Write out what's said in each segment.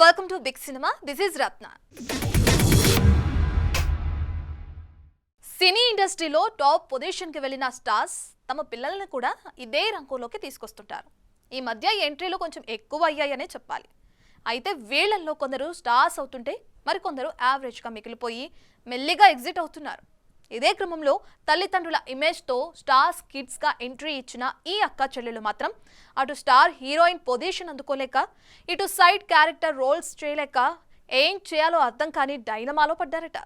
welcome to Big Cinema. This is Ratna. సినీ ఇండస్ట్రీలో top పొజిషన్కి వెళ్ళిన స్టార్స్ తమ పిల్లల్ని కూడా ఇదే రంగంలోకి తీసుకొస్తుంటారు. ఈ మధ్య ఎంట్రీలు కొంచెం ఎక్కువ అయ్యాయనే చెప్పాలి. అయితే వీళ్ళల్లో కొందరు స్టార్స్ అవుతుంటే మరికొందరు యావరేజ్గా మిగిలిపోయి మెల్లిగా ఎగ్జిట్ అవుతున్నారు. ఇదే క్రమంలో తల్లిదండ్రుల ఇమేజ్తో స్టార్స్ కిడ్స్గా ఎంట్రీ ఇచ్చిన ఈ అక్క చెల్లెలు మాత్రం అటు స్టార్ హీరోయిన్ పొజిషన్ అందుకోలేక ఇటు సైడ్ క్యారెక్టర్ రోల్స్ చేయలేక ఏం చేయాలో అర్థం కాని డైలమాలో పడ్డారట.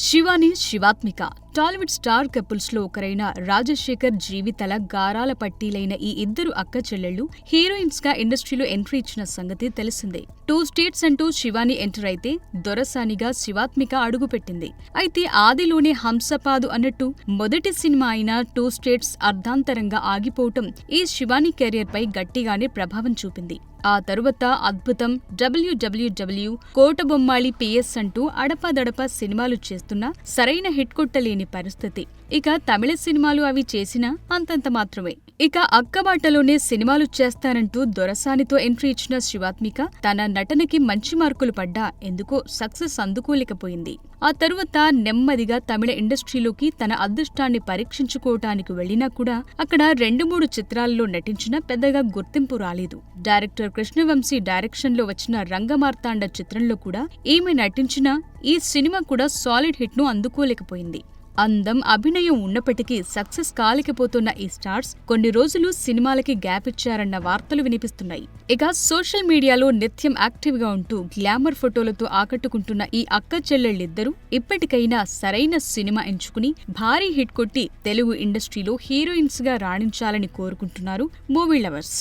శివాని శివాత్మిక టాలీవుడ్ స్టార్ కపుల్స్ లో ఒకరైన రాజశేఖర్ జీవితల గారాల పట్టీలైన ఈ ఇద్దరు అక్క చెల్లెళ్లు హీరోయిన్స్ గా ఇండస్ట్రీలో ఎంట్రీ ఇచ్చిన సంగతి తెలిసిందే. 2 స్టేట్స్ అంటూ శివాని ఎంటర్ అయితే దొరసానిగా శివాత్మిక అడుగుపెట్టింది. అయితే ఆదిలోనే హంసపాదు అన్నట్టు మొదటి సినిమా అయిన 2 స్టేట్స్ అర్ధాంతరంగా ఆగిపోవటం ఈ శివాని కెరీర్ పై గట్టిగానే ప్రభావం చూపింది. ఆ తరువాత అద్భుతం, WWW, కోటబొమ్మాళి PS అంటూ అడపాదడపా సినిమాలు చేస్తున్నా సరైన హిట్ కొట్టలేని పరిస్థితి. ఇక తమిళ సినిమాలు అవి చేసినా అంతంత మాత్రమే. ఇక అక్కబాటలోనే సినిమాలు చేస్తానంటూ దొరసానితో ఎంట్రీ ఇచ్చిన శివాత్మిక తన నటనకి మంచి మార్కులు పడ్డా ఎందుకో సక్సెస్ అందుకోలేకపోయింది. ఆ తరువాత నెమ్మదిగా తమిళ ఇండస్ట్రీలోకి తన అదృష్టాన్ని పరీక్షించుకోవటానికి వెళ్లినా కూడా అక్కడ 2-3 చిత్రాల్లో నటించినా పెద్దగా గుర్తింపు రాలేదు. డైరెక్టర్ కృష్ణవంశీ డైరెక్షన్ లో వచ్చిన రంగమార్తాండ చిత్రంలో కూడా ఈమె నటించినా ఈ సినిమా కూడా సాలిడ్ హిట్ ను అందుకోలేకపోయింది. అందం, అభినయం ఉన్నప్పటికీ సక్సెస్ కాలేకపోతున్న ఈ స్టార్స్ కొన్ని రోజులు సినిమాలకి గ్యాప్ ఇచ్చారన్న వార్తలు వినిపిస్తున్నాయి. ఇక సోషల్ మీడియాలో నిత్యం యాక్టివ్ గా ఉంటూ గ్లామర్ ఫోటోలతో ఆకట్టుకుంటున్న ఈ అక్క చెల్లెళ్ళిద్దరూ ఇప్పటికైనా సరైన సినిమా ఎంచుకుని భారీ హిట్ కొట్టి తెలుగు ఇండస్ట్రీలో హీరోయిన్స్ గా రాణించాలని కోరుకుంటున్నారు మూవీ లవర్స్.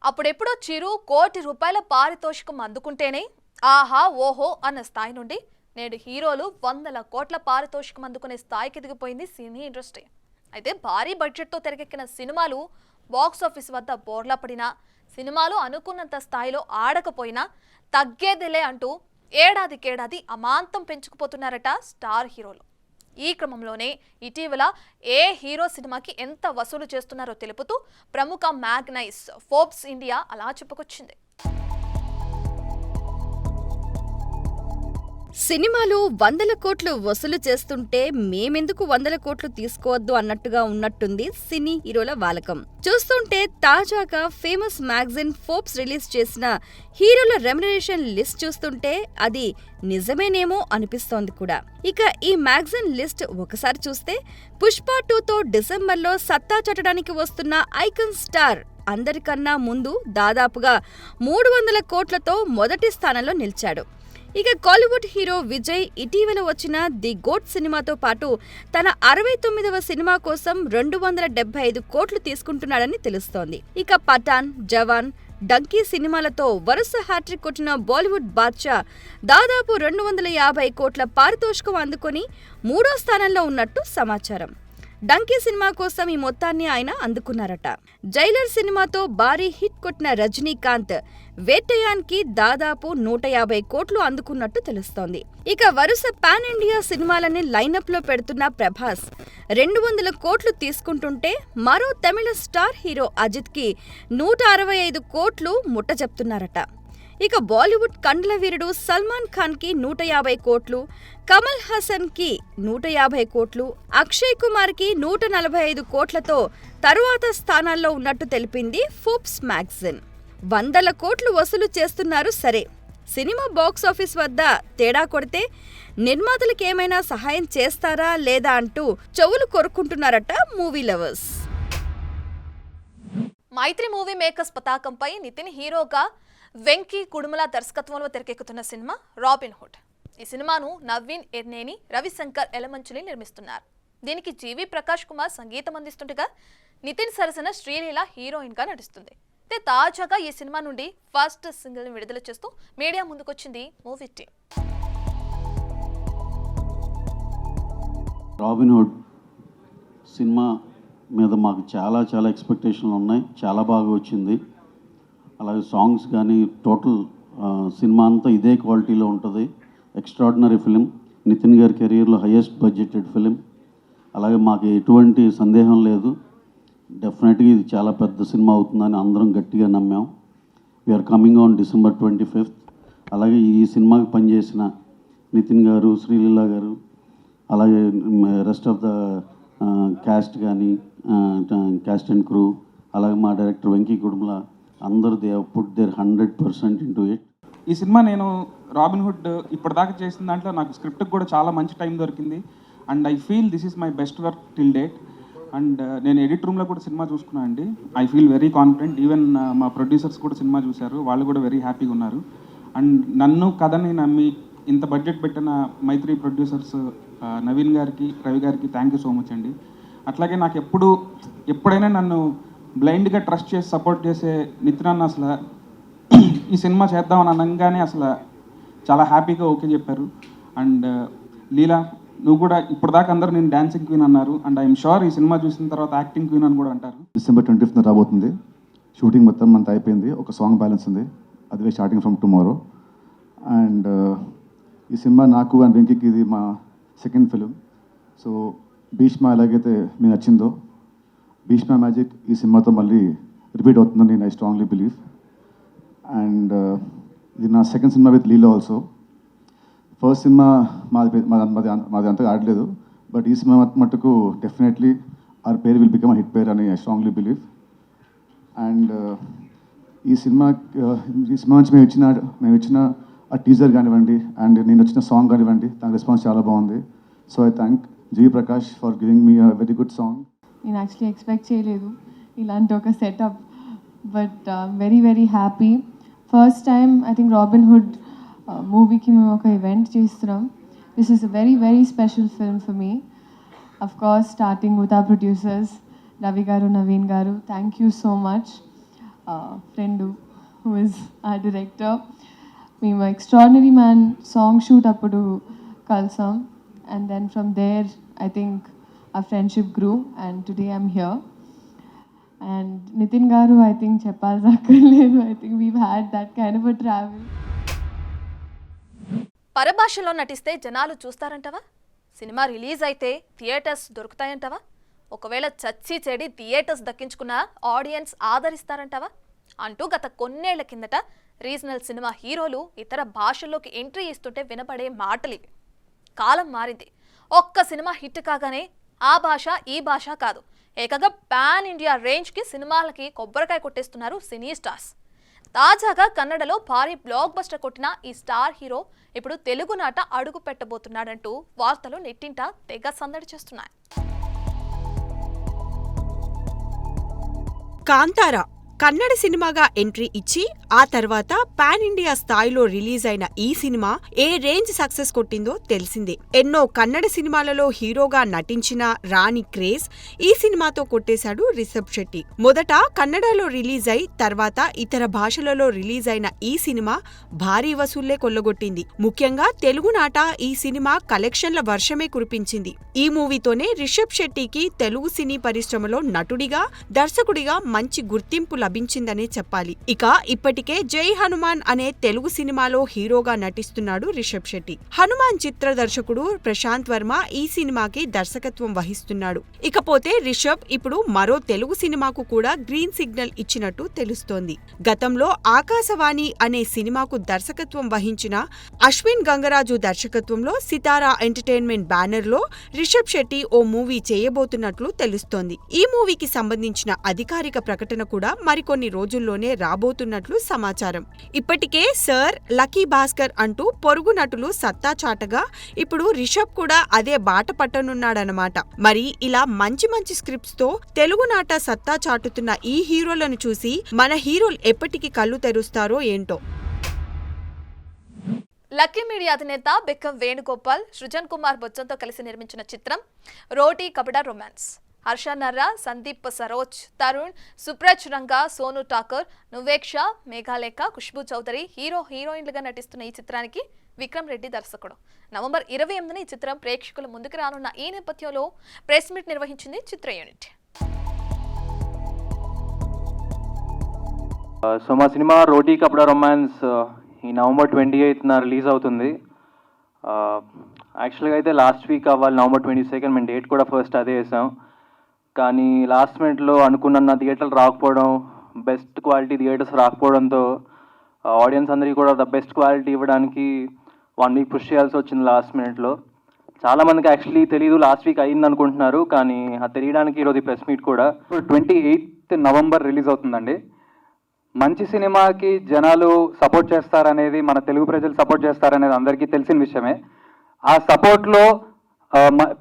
అప్పుడెప్పుడో చిరు ₹1 కోటి పారితోషికం అందుకుంటేనే ఆహా ఓహో అన్న స్థాయి నుండి నేడు హీరోలు 100 కోట్ల పారితోషికం అందుకునే స్థాయికి ఎదిగిపోయింది సినీ ఇండస్ట్రీ. అయితే భారీ బడ్జెట్తో తెరకెక్కిన సినిమాలు బాక్సాఫీస్ వద్ద బోర్లా పడినా, సినిమాలు అనుకున్నంత స్థాయిలో ఆడకపోయినా తగ్గేదిలే అంటూ ఏడాదికేడాది అమాంతం పెంచుకుపోతున్నారట స్టార్ హీరోలు. ఈ క్రమంలోనే ఇటీవల ఏ హీరో సినిమాకి ఎంత వసూలు చేస్తున్నారో తెలుపుతూ ప్రముఖ మ్యాగ్నైజ్ ఫోర్బ్స్ ఇండియా అలా చెప్పుకొచ్చింది. సినిమాలు 100 కోట్లు వసూలు చేస్తుంటే మేమెందుకు 100 కోట్లు తీసుకోవద్దు అన్నట్టుగా ఉన్నట్టుంది సినీ హీరోల వాలకం. చూస్తుంటే తాజాగా ఫేమస్ మ్యాగజైన్ ఫోర్బ్స్ రిలీజ్ చేసిన హీరోల రెమ్యునరేషన్ లిస్ట్ చూస్తుంటే అది నిజమేనేమో అనిపిస్తోంది కూడా. ఇక ఈ మ్యాగజైన్ లిస్ట్ ఒకసారి చూస్తే పుష్ప 2తో డిసెంబర్లో సత్తా చాటడానికి వస్తున్న ఐకాన్ స్టార్ అందరికన్నా ముందు దాదాపుగా 300 కోట్లతో మొదటి స్థానంలో నిలిచాడు. ఇక కాలీవుడ్ హీరో విజయ్ ఇటీవల వచ్చిన ది గోట్ సినిమాతో పాటు తన 69వ సినిమా కోసం 275 కోట్లు తీసుకుంటున్నాడని తెలుస్తోంది. ఇక పఠాన్, జవాన్, డంకీ సినిమాలతో వరుస హ్యాట్రిక్ కొట్టిన బాలీవుడ్ బాద్షా దాదాపు 250 కోట్ల పారితోషికం అందుకొని 3వ స్థానంలో ఉన్నట్టు సమాచారం. డంకీ సినిమా కోసం ఈ మొత్తాన్ని ఆయన అందుకున్నారట. జైలర్ సినిమాతో భారీ హిట్ కొట్టిన రజనీకాంత్ వేటయాన్కి దాదాపు 150 కోట్లు అందుకున్నట్టు తెలుస్తోంది. ఇక వరుస పాన్ ఇండియా సినిమాలని లైనప్ లో పెడుతున్న ప్రభాస్ 200 కోట్లు తీసుకుంటుంటే మరో తమిళ స్టార్ హీరో అజిత్ కి 165 కోట్లు ముట్టజెప్తున్నారట. ఇక బాలీవుడ్ కండ్ల వీరుడు సల్మాన్ ఖాన్ కి 150 కోట్లు, కమల్ హాసన్ కి 150 కోట్లు, అక్షయ్ కుమార్ కి 145 కోట్లతో తరువాత స్థానాల్లో ఉన్నట్టు తెలిపింది ఫోర్బ్స్ మ్యాగజైన్. 100 కోట్లు వసూలు చేస్తున్నారు సరే, సినిమా బాక్సాఫీస్ వద్ద తేడా కొడితే నిర్మాతలకేమైనా సహాయం చేస్తారా లేదా అంటూ చెవులు కొరుక్కుంటున్నారట మూవీ లవర్స్. మైత్రి మూవీ మేకర్స్ పతాకంపై నితిన్ హీరోగా వెంకీ కుడుమల దర్శకత్వంలో తెరకెక్కుతున్న సినిమా రాబిన్ హుడ్. ఈ సినిమాను నవీన్ ఎర్నేని, రవిశంకర్ ఎలమంచిలి నిర్మిస్తున్నారు. దీనికి జీవి ప్రకాష్ కుమార్ సంగీతం అందిస్తుండగా నితిన్ సరసన శ్రీలీల హీరోయిన్ గా నటిస్తుంది. అయితే తాజాగా ఈ సినిమా నుండి ఫస్ట్ సింగిల్ ని విడుదల చేస్తూ మీడియా ముందుకొచ్చింది movie team. Robin hood cinema మీద మాకు చాలా ఎక్స్పెక్టేషన్లు ఉన్నాయి. చాలా బాగా వచ్చింది. అలాగే సాంగ్స్ కానీ టోటల్ సినిమా అంతా ఇదే క్వాలిటీలో ఉంటుంది. ఎక్స్ట్రాడినరీ ఫిలిం, నితిన్ గారి కెరీర్లో హైయెస్ట్ బడ్జెటెడ్ ఫిలిం. అలాగే మాకు ఎటువంటి సందేహం లేదు డెఫినెట్గా ఇది చాలా పెద్ద సినిమా అవుతుందని అందరం గట్టిగా నమ్మాం. We are coming on December 25th. అలాగే ఈ సినిమాకి పనిచేసిన నితిన్ గారు, శ్రీలీల గారు, అలాగే రెస్ట్ ఆఫ్ ద క్యాస్ట్ కానీ, క్యాస్ట్ అండ్ క్రూ, అలాగే మా డైరెక్టర్ వెంకీ కుడుముల, అందరూ they have put their 100% into it. ఈ సినిమా నేను రాబిన్హుడ్ ఇప్పటిదాకా చేసిన దాంట్లో నాకు స్క్రిప్ట్కి కూడా చాలా మంచి టైం దొరికింది. And I feel this is my best work till date. And నేను ఎడిట్ రూమ్లో కూడా సినిమా చూసుకున్నాను అండి. I feel very confident. Even మా ప్రొడ్యూసర్స్ కూడా సినిమా చూశారు, వాళ్ళు కూడా వెరీ హ్యాపీగా ఉన్నారు. అండ్ నన్ను కథని నమ్మి ఇంత బడ్జెట్ పెట్టిన మైత్రి ప్రొడ్యూసర్స్ నవీన్ గారికి, రవి గారికి థ్యాంక్ యూ సో మచ్ అండి. అట్లాగే నాకు ఎప్పుడైనా నన్ను బ్లైండ్గా ట్రస్ట్ చేసి సపోర్ట్ చేసే నితిన్ అన్న అసలు ఈ సినిమా చేద్దామని అనగానే అసలు చాలా హ్యాపీగా ఓకే చెప్పారు. అండ్ లీలా, నువ్వు కూడా ఇప్పటిదాకా అందరూ నేను డాన్సింగ్ క్వీన్ అన్నారు. అండ్ ఐఎమ్ షూర్ ఈ సినిమా చూసిన తర్వాత యాక్టింగ్ క్వీన్ అని కూడా అంటారు. December 25th రాబోతుంది. షూటింగ్ మొత్తం అంతా అయిపోయింది. ఒక సాంగ్ బ్యాలెన్స్ ఉంది, అదే స్టార్టింగ్ ఫ్రమ్ టుమారో. అండ్ ఈ సినిమా నాకు అండ్ వెంకీకి ఇది మా సెకండ్ ఫిలిం. సో భీష్మ ఎలాగైతే మీకు నచ్చిందో, భీష్మ మ్యాజిక్ ఈ సినిమాతో మళ్ళీ రిపీట్ అవుతుందని నేను ఐ స్ట్రాంగ్లీ బిలీవ్. అండ్ ఇది నా second cinema with Leela also. First cinema మాది అంతగా ఆడలేదు, బట్ ఈ సినిమా మట్టుకు డెఫినెట్లీ ఆర్ పేరు విల్ బికమ్ హిట్ పేర్ అని ఐ స్ట్రాంగ్లీ బిలీవ్. అండ్ ఈ సినిమా నుంచి మేము ఇచ్చిన ఆ టీజర్ కానివ్వండి, అండ్ నేను వచ్చిన సాంగ్ కానివ్వండి, దాని రెస్పాన్స్ చాలా బాగుంది. So I thank G Prakash for giving me a very good song. నేను యాక్చువల్లీ ఎక్స్పెక్ట్ చేయలేదు ఇలాంటి ఒక setup, but very very happy. First time I think Robinhood మూవీకి మేము ఒక ఈవెంట్ చేస్తున్నాం. This is a very very special film for me. Of course starting with our producers Ravi గారు, నవీన్ గారు, thank you so much. Friend who is a director, మేము extraordinary man song shoot అప్పుడు కలిసాం. And then from there I think our friendship grew and today I'm here. And Nitin garu, I think cheppalakaledu, I think we've had that kind of a travel. పరభాషలో నటిస్తే జనాలు చూస్తారంటవా? Cinema release అయితే theatres దొరుకుతాయంటవా? ఒకవేళ చచ్చి చెడి theatres దక్కించుకున్న audience ఆదరిస్తారంటవా అంటూ గత కొన్నేళ్ల కిందట రీజనల్ సినిమా హీరోలు ఇతర భాషల్లోకి ఎంట్రీ ఇస్తుంటే వినపడే మాటలివి. కాలం మారింది. ఒక్క సినిమా హిట్ కాగానే ఆ భాష ఈ భాష కాదు, ఏకంగా పాన్ ఇండియా రేంజ్కి సినిమాలకి కొబ్బరికాయ కొట్టేస్తున్నారు సినీ స్టార్స్. తాజాగా కన్నడలో భారీ బ్లాక్ బస్టర్ కొట్టిన ఈ స్టార్ హీరో ఇప్పుడు తెలుగునాట అడుగు పెట్టబోతున్నాడంటూ వార్తలు నెట్టింట తెగ సందడి చేస్తున్నాయి. కాంతారా కన్నడ సినిమాగా ఎంట్రీ ఇచ్చి ఆ తర్వాత పాన్ ఇండియా స్థాయిలో రిలీజ్ అయిన ఈ సినిమా ఏ రేంజ్ సక్సెస్ కొట్టిందో తెలిసిందే. ఎన్నో కన్నడ సినిమాలలో హీరోగా నటించిన రాణి క్రేజ్ ఈ సినిమాతో కొట్టేశాడు రిషబ్ శెట్టి. మొదట కన్నడలో రిలీజ్ అయి తర్వాత ఇతర భాషలలో రిలీజ్ అయిన ఈ సినిమా భారీ వసూళ్లే కొల్లగొట్టింది. ముఖ్యంగా తెలుగునాట ఈ సినిమా కలెక్షన్ల వర్షమే కురిపించింది. ఈ మూవీతోనే రిషబ్ శెట్టికి తెలుగు సినీ పరిశ్రమలో నటుడిగా, దర్శకుడిగా మంచి గుర్తింపు లభించిందనే చెప్పాలి. ఇక ఇప్పటికే జై హనుమాన్ అనే తెలుగు సినిమాలో హీరోగా నటిస్తున్నాడు రిషబ్ శెట్టి. హనుమాన్ చిత్ర దర్శకుడు ప్రశాంత్ వర్మ ఈ సినిమాకి దర్శకత్వం వహిస్తున్నాడు. ఇకపోతే రిషబ్ ఇప్పుడు మరో తెలుగు సినిమాకు కూడా గ్రీన్ సిగ్నల్ ఇచ్చినట్టు తెలుస్తోంది. గతంలో ఆకాశవాణి అనే సినిమాకు దర్శకత్వం వహించిన అశ్విన్ గంగరాజు దర్శకత్వంలో సితారా ఎంటర్టైన్మెంట్ బ్యానర్ లో రిషబ్ శెట్టి ఓ మూవీ చేయబోతున్నట్లు తెలుస్తోంది. ఈ మూవీకి సంబంధించిన అధికారిక ప్రకటన కూడా మరికొన్ని రోజుల్లోనే రాబోతున్నట్లు సమాచారం. ఇప్పటికే సర్, లక్కీ భాస్కర్ అంటూ పొరుగు నటులు సత్తా చాటగా ఇప్పుడు రిషబ్ కూడా అదే బాట పట్టనున్నాడనమాట. మరి ఇలా మంచి మంచి స్క్రిప్ట్స్ తో తెలుగునాట సత్తా చాటుతున్న ఈ హీరోలను చూసి మన హీరోలు ఎప్పటికీ కళ్ళు తెరుస్తారో ఏంటో. లక్కీ మీడియా అధినేత బెక్కం వేణుగోపాల్ సృజన్ కుమార్ బొజ్జంతో కలిసి నిర్మించిన చిత్రం రోటీ కపడా రొమాన్స్. హర్ష నర్రా, సందీప్ సరోజ్, తరుణ్, సుప్రజ్ రంగా, సోను ఠాకూర్, నువేక్ష, మేఘాలేఖ, ఖుష్బూ చౌదరి హీరోయిన్లుగా నటిస్తున్న ఈ చిత్రానికి విక్రమ్ రెడ్డి దర్శకుడు. నవంబర్ 28న ఈ చిత్రం ప్రేక్షకుల ముందుకు రానున్న ఈ నేపథ్యంలో ప్రెస్ మీట్ నిర్వహించింది చిత్ర యూనిట్. సో మా సినిమా రోటీ కపడా రొమాన్స్ ఈ నవంబర్ 28న రిలీజ్ అవుతుంది. యాక్చువల్గా అయితే లాస్ట్ వీక్ అవ్వాలి, November 22nd. మేము డేట్ కూడా ఫస్ట్ అదే వేసాం. కానీ లాస్ట్ మినిట్లో అనుకున్న థియేటర్లు రాకపోవడం, బెస్ట్ క్వాలిటీ థియేటర్స్ రాకపోవడంతో ఆడియన్స్ అందరికీ కూడా ద బెస్ట్ క్వాలిటీ ఇవ్వడానికి 1 వీక్ పుష్ చేయాల్సి వచ్చింది లాస్ట్ మినిట్లో. చాలామందికి యాక్చువల్లీ తెలియదు, లాస్ట్ వీక్ అయింది అనుకుంటున్నారు, కానీ అది తెలియడానికి ఈరోజు ప్రెస్ మీట్ కూడా. 28 నవంబర్ రిలీజ్ అవుతుందండి. మంచి సినిమాకి జనాలు సపోర్ట్ చేస్తారనేది, మన తెలుగు ప్రజలు సపోర్ట్ చేస్తారనేది అందరికీ తెలిసిన విషయమే. ఆ సపోర్ట్లో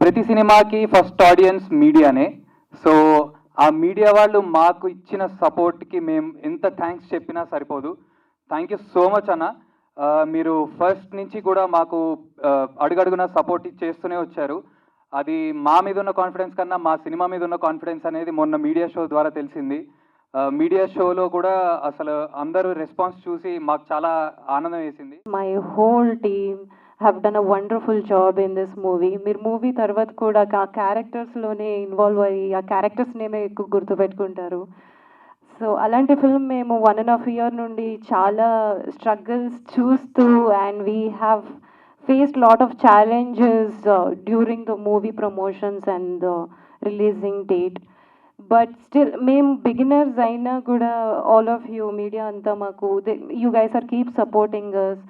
ప్రతి సినిమాకి ఫస్ట్ ఆడియన్స్ మీడియానే. సో ఆ మీడియా వాళ్ళు మాకు ఇచ్చిన సపోర్ట్కి మేము ఎంత థ్యాంక్స్ చెప్పినా సరిపోదు. థ్యాంక్ యూ సో మచ్ అన్న. మీరు ఫస్ట్ నుంచి కూడా మాకు అడుగడుగున సపోర్ట్ చేస్తూనే వచ్చారు. అది మా మీద ఉన్న కాన్ఫిడెన్స్ కన్నా మా సినిమా మీద ఉన్న కాన్ఫిడెన్స్ అనేది మొన్న మీడియా షో ద్వారా తెలిసింది. మీడియా షోలో కూడా అసలు అందరూ రెస్పాన్స్ చూసి మాకు చాలా ఆనందం వేసింది. My whole team have done a wonderful job in this movie. మీరు మూవీ తర్వాత కూడా ఆ క్యారెక్టర్స్లోనే ఇన్వాల్వ్ అయ్యి ఆ క్యారెక్టర్స్నేమే ఎక్కువ గుర్తుపెట్టుకుంటారు. సో అలాంటి ఫిల్మ్ మేము 1.5 year నుండి చాలా స్ట్రగుల్స్ చూస్తూ and we have faced lot of challenges during the movie promotions and the releasing date. But still మేము బిగినర్స్ అయినా కూడా ఆల్ ఆఫ్ యూ మీడియా అంతా మాకు you guys are keep supporting us.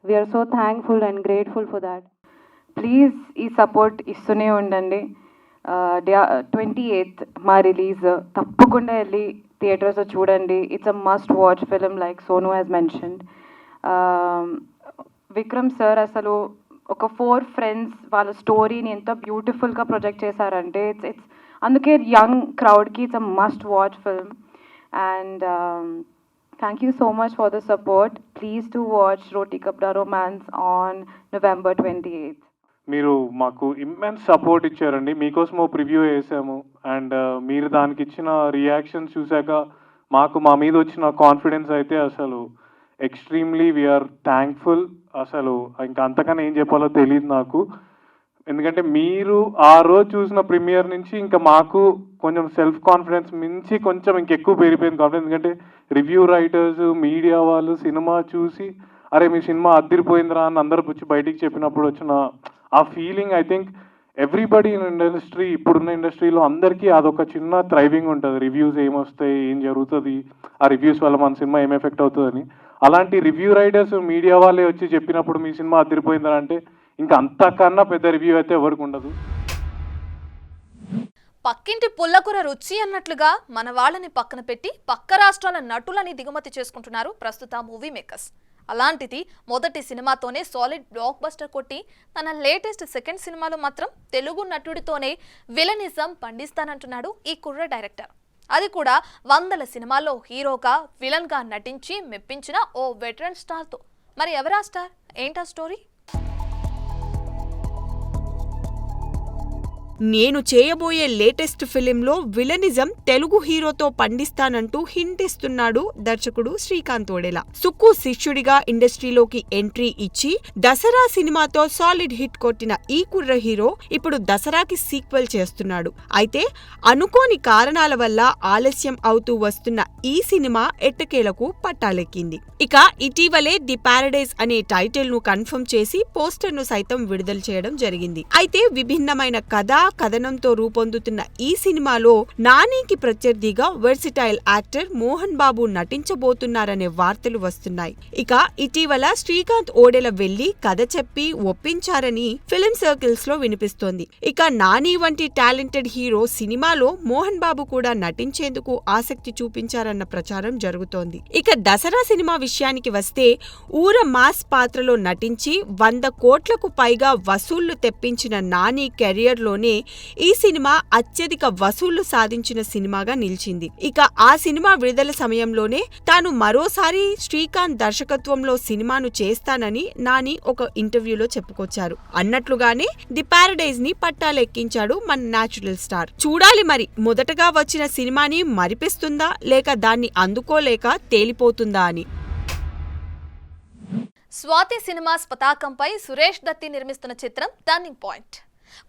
We are so thankful and grateful for that. Please ఈ support ఇస్తూనే ఉండండి. 28th మా release, తప్పకుండా వెళ్ళి థియేటర్స్లో చూడండి. It's a must watch film like Sonu has mentioned. Vikram sir అసలు ఒక 4 friends వాళ్ళ స్టోరీని ఎంత బ్యూటిఫుల్గా ప్రొజెక్ట్ చేశారంటే ఇట్స్ అందుకే యంగ్ క్రౌడ్కి it's a must watch film. And thank you so much for the support. Please to watch Roti Kapda romance on November 28th. మీరు మాకు ఇమ్మెన్స్ సపోర్ట్ ఇచ్చారండి. మీకోసం ఓ ప్రివ్యూ వేసాము అండ్ మీరు దానికి ఇచ్చిన రియాక్షన్స్ చూశాక మాకు మా మీద వచ్చిన కాన్ఫిడెన్స్ అయితే అసలు ఎక్స్ట్రీమ్లీ వీఆర్ థ్యాంక్ఫుల్. అసలు ఇంకా అంతకన్నా ఏం చెప్పాలో తెలియదు నాకు. ఎందుకంటే మీరు ఆ రోజు చూసిన ప్రీమియర్ నుంచి ఇంకా మాకు కొంచెం సెల్ఫ్ కాన్ఫిడెన్స్ మించి కొంచెం ఇంకెక్కువ పెరిగిపోయింది కాన్ఫిడెన్స్. ఎందుకంటే రివ్యూ రైటర్స్, మీడియా వాళ్ళు సినిమా చూసి అరే మీ సినిమా అద్దరిపోయిందిరా అని అందరూ వచ్చి బయటికి చెప్పినప్పుడు వచ్చిన ఆ feeling, I think everybody in industry, ఇప్పుడున్న ఇండస్ట్రీలో అందరికీ అదొక చిన్న థ్రైవింగ్ ఉంటుంది. రివ్యూస్ ఏమొస్తాయి, ఏం జరుగుతుంది, ఆ రివ్యూస్ వల్ల మన సినిమా ఏం ఎఫెక్ట్ అవుతుందని. అలాంటి రివ్యూ రైటర్స్, మీడియా వాళ్ళే వచ్చి చెప్పినప్పుడు మీ సినిమా అద్దరిపోయిందని అంటే ఇంకా అంతకన్నా పెద్ద రివ్యూ అయితే ఎవరికి ఉండదు. పక్కింటి పుల్లకూర రుచి అన్నట్లుగా మన వాళ్ళని పక్కన పెట్టి పక్క రాష్ట్రాల నటులని దిగుమతి చేసుకుంటున్నారు ప్రస్తుత మూవీ మేకర్స్. అలాంటిది మొదటి సినిమాతోనే సాలిడ్ బ్లాక్ బస్టర్ కొట్టి తన లేటెస్ట్ సెకండ్ సినిమాలో మాత్రం తెలుగు నటుడితోనే విలనిజం పండిస్తానంటున్నాడు ఈ కుర్ర డైరెక్టర్. అది కూడా 100 సినిమాల్లో హీరోగా విలన్గా నటించి మెప్పించిన ఓ వెటరన్ స్టార్తో. మరి ఎవరా స్టార్, ఏంటా స్టోరీ? నేను చేయబోయే లేటెస్ట్ ఫిలింలో విలనిజం తెలుగు హీరోతో పండిస్తానంటూ హింట్ ఇస్తున్నాడు దర్శకుడు శ్రీకాంత్ ఓడెల. సుక్కు శిష్యుడిగా ఇండస్ట్రీలోకి ఎంట్రీ ఇచ్చి దసరా సినిమాతో సాలిడ్ హిట్ కొట్టిన ఈ కుర్ర హీరో ఇప్పుడు దసరాకి సీక్వెల్ చేస్తున్నాడు. అయితే అనుకోని కారణాల వల్ల ఆలస్యం అవుతూ వస్తున్న ఈ సినిమా ఎట్టకేలకు పట్టాలెక్కింది. ఇక ఇటీవలే ది ప్యారడైజ్ అనే టైటిల్ ను కన్ఫర్మ్ చేసి పోస్టర్ ను సైతం విడుదల చేయడం జరిగింది. అయితే విభిన్నమైన కథనంతో రూపొందుతున్న ఈ సినిమాలో నానికి ప్రత్యర్థిగా వెర్సిటైల్ యాక్టర్ మోహన్ బాబు నటించబోతున్నారనే వార్తలు వస్తున్నాయి. ఇక ఇటీవల శ్రీకాంత్ ఓడెల వెళ్లి కథ చెప్పి ఒప్పించారని ఫిల్మ్ సర్కిల్స్ లో వినిపిస్తోంది. ఇక నాని వంటి టాలెంటెడ్ హీరో సినిమాలో మోహన్ బాబు కూడా నటించేందుకు ఆసక్తి చూపించారన్న ప్రచారం జరుగుతోంది. ఇక దసరా సినిమా విషయానికి వస్తే ఊర మాస్ పాత్రలో నటించి 100 కోట్లకు పైగా వసూళ్లు తెప్పించిన నాని కెరియర్ లోనే ఈ సినిమా అత్యధిక వసూళ్లు సాధించిన సినిమాగా నిలిచింది. ఇక ఆ సినిమా విడుదల సమయంలోనే తాను మరోసారి శ్రీకాంత్ దర్శకత్వంలో సినిమాను చేస్తానని నాని ఒక ఇంటర్వ్యూలో చెప్పుకొచ్చారు. అన్నట్లుగానే ది ప్యారడైజ్ ని పట్టాలెక్కించాడు మన న్యాచురల్ స్టార్. చూడాలి మరి మొదటగా వచ్చిన సినిమాని మరిపిస్తుందా లేక దాన్ని అందుకోలేక తేలిపోతుందా అని. స్వాతి సినిమాస్ పతాకంపై సురేష్ దత్తి నిర్మిస్తున్న చిత్రం టర్నింగ్ పాయింట్.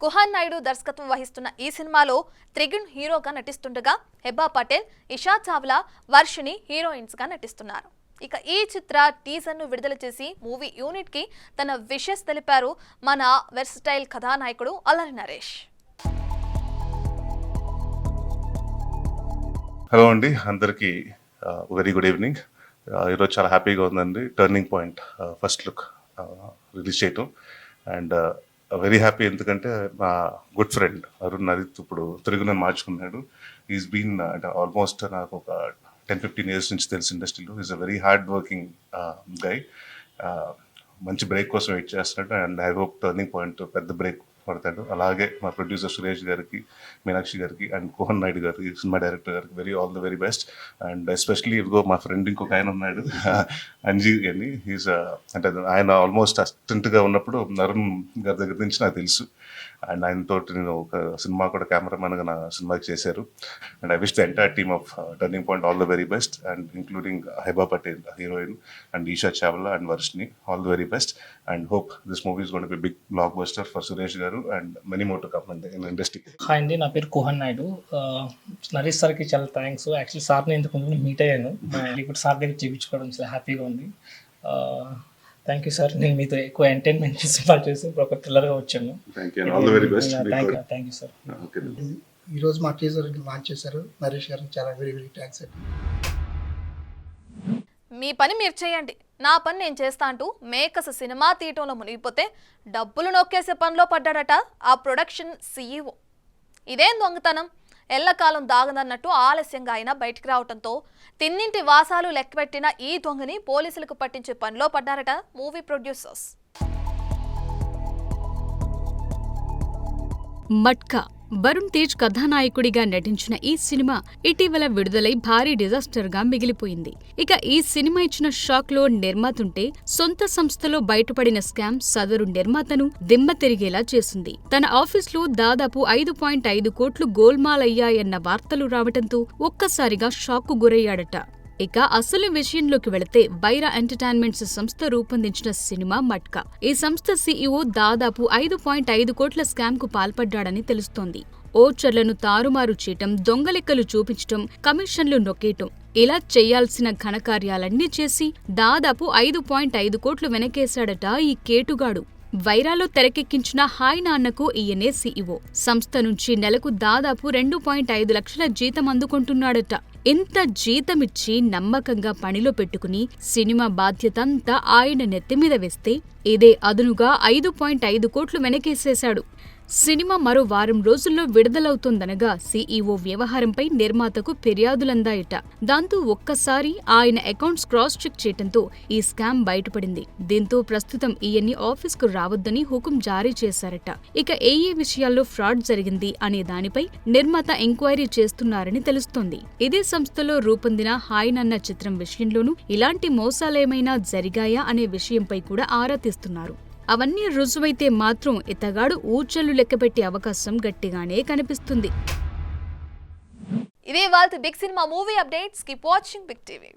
కుహాన్ నాయుడు దర్శకత్వం వహిస్తున్న ఈ సినిమాలో త్రిగుణ్ హీరోగా నటిస్తుండగా హెబ్బా పటేల్, ఇషా చావ్లా, వర్షిణి హీరోయిన్స్ గా నటిస్తున్నారు. ఇక ఈ చిత్ర టీజర్ ను విడుదల చేసి మూవీ యూనిట్ కి తన విషెస్ తెలిపారు మన వెర్సిటైల్ కథానాయకుడు అల్లరి నరేష్. హలో అండి, అందరికీ వెరీ గుడ్ ఈవినింగ్. ఈరోజు చాలా హ్యాపీగా ఉందండి. Turning point first look release చేయటం అండ్ వెరీ హ్యాపీ, ఎందుకంటే మా గుడ్ ఫ్రెండ్ అరుణ్ నరిత్ ఇప్పుడు తెలుగు నన్ను మార్చుకున్నాడు. ఈజ్ బీన్ అంటే ఆల్మోస్ట్ నాకు ఒక 10-15 years నుంచి తెలుసు ఇండస్ట్రీలో. Is a very hard working guy. మంచి బ్రేక్ కోసం వెయిట్ చేస్తున్నాడు and I hope turning point పెద్ద బ్రేక్ పడతాడు. అలాగే మా ప్రొడ్యూసర్ సురేష్ గారికి, మీనాక్షి గారికి అండ్ కోహన్ నాయుడు గారికి, సినిమా డైరెక్టర్ గారికి all the very best. And especially ఇదిగో మా ఫ్రెండ్ ఇంకొక ఆయన ఉన్నాడు అంజీ అని. ఈజ్ అంటే ఆయన ఆల్మోస్ట్ అసిస్టెంట్గా ఉన్నప్పుడు అరుణ్ గారి దగ్గర నుంచి నాకు తెలుసు. అండ్ ఆయనతో నేను ఒక సినిమా కూడా కెమెరామెన్గా నా సినిమాకి చేశారు. And I wish the entire team of turning point all the very best, and including Hebah Patel heroine and Esha Chawla and Varshini, all the very best. And hope this movie is going to be big blockbuster for Suresh garu and many more to come in industry. Hi అండి, నా పేరు Cohen Naidu. Naresh సార్కి చాలా thanks. Actually సార్ని ఇంతకు ముందు meet అయ్యాను, ఇప్పుడు సార్ దగ్గర చేయించుకోవడం చాలా హ్యాపీగా ఉంది. Thank you sir. నేను మీతో ఎక్కువ ఎంటర్టైన్మెంట్ సినిమా చేసి ఇప్పుడు ఒక థ్రిల్లర్గా వచ్చాను. Thank you sir. ఈరోజు మా టీజర్ లాంచ్ చేశారు నరేష్ గారు, చాలా వెరీ వెరీ థ్యాంక్స్. మీ పని మీరు చేయండి, నా పని నేను చేస్తా అంటూ మేకస్ సినిమా తీయటంలో మునిగిపోతే డబ్బులు నొక్కేసే పనిలో పడ్డాడట ఆ ప్రొడక్షన్ CEO. ఇదేం దొంగతనం, ఎల్లకాలం దాగదన్నట్టు ఆలస్యంగా అయినా బయటికి రావడంతో తిన్నింటి వాసాలు లెక్కపెట్టిన ఈ దొంగని పోలీసులకు పట్టించే పనిలో పడ్డారట మూవీ ప్రొడ్యూసర్స్. మట్కా వరుణ్ తేజ్ కథానాయకుడిగా నటించిన ఈ సినిమా ఇటీవల విడుదలై భారీ డిజాస్టర్ గా మిగిలిపోయింది. ఇక ఈ సినిమా ఇచ్చిన షాక్ లో నిర్మాతుంటే సొంత సంస్థలో బయటపడిన స్కామ్ సదరు నిర్మాతను దిమ్మ తిరిగేలా చేసింది. తన ఆఫీస్లో దాదాపు 5.5 కోట్లు గోల్మాలయ్యాయన్న వార్తలు రావటంతో ఒక్కసారిగా షాక్కు గురయ్యాడట. ఇక అసలు విషయంలోకి వెళితే వైరా ఎంటర్టైన్మెంట్స్ సంస్థ రూపొందించిన సినిమా మట్కా. ఈ సంస్థ CEO దాదాపు 5.5 కోట్ల స్కామ్ కు పాల్పడ్డాడని తెలుస్తోంది. ఓచర్లను తారుమారు చేయటం, దొంగలెక్కలు చూపించటం, కమిషన్లు నొక్కేయటం, ఇలా చేయాల్సిన ఘనకార్యాలన్నీ చేసి దాదాపు 5.5 కోట్లు వెనకేశాడట ఈ కేటుగాడు. వైరాలో తెరకెక్కించిన హాయ్ నాన్నకు ఈయనే CEO. సంస్థ నుంచి నెలకు దాదాపు 2.5 లక్షల జీతం అందుకుంటున్నాడట. ఇంత జీతమిచ్చి నమ్మకంగా పనిలో పెట్టుకుని సినిమా బాధ్యతంతా ఆయన నెత్తిమీద వేస్తే ఇదే అదునుగా 5.5 కోట్లు వెనకేసేశాడు. సినిమా మరో వారం రోజుల్లో విడుదలవుతోందనగా CEO వ్యవహారంపై నిర్మాతకు ఫిర్యాదులందాయట. దాంతో ఒక్కసారి ఆయన అకౌంట్స్ క్రాస్ చెక్ చేయటంతో ఈ స్కామ్ బయటపడింది. దీంతో ప్రస్తుతం ఈయన్ని ఆఫీస్కు రావద్దని హుకుం జారీ చేశారట. ఇక ఏ విషయాల్లో ఫ్రాడ్ జరిగింది అనే దానిపై నిర్మాత ఎంక్వైరీ చేస్తున్నారని తెలుస్తోంది. ఇదే సంస్థలో రూపొందిన హాయ్ నాన్న చిత్రం విషయంలోనూ ఇలాంటి మోసాలేమైనా జరిగాయా అనే విషయంపై కూడా ఆరా తీస్తున్నారు. అవన్నీ రుజువైతే మాత్రం ఇతగాడు ఊచలు లెక్కపెట్టే అవకాశం గట్టిగానే కనిపిస్తుంది. ఇదే వాళ్ళ big cinema movie updates. Keep watching big TV.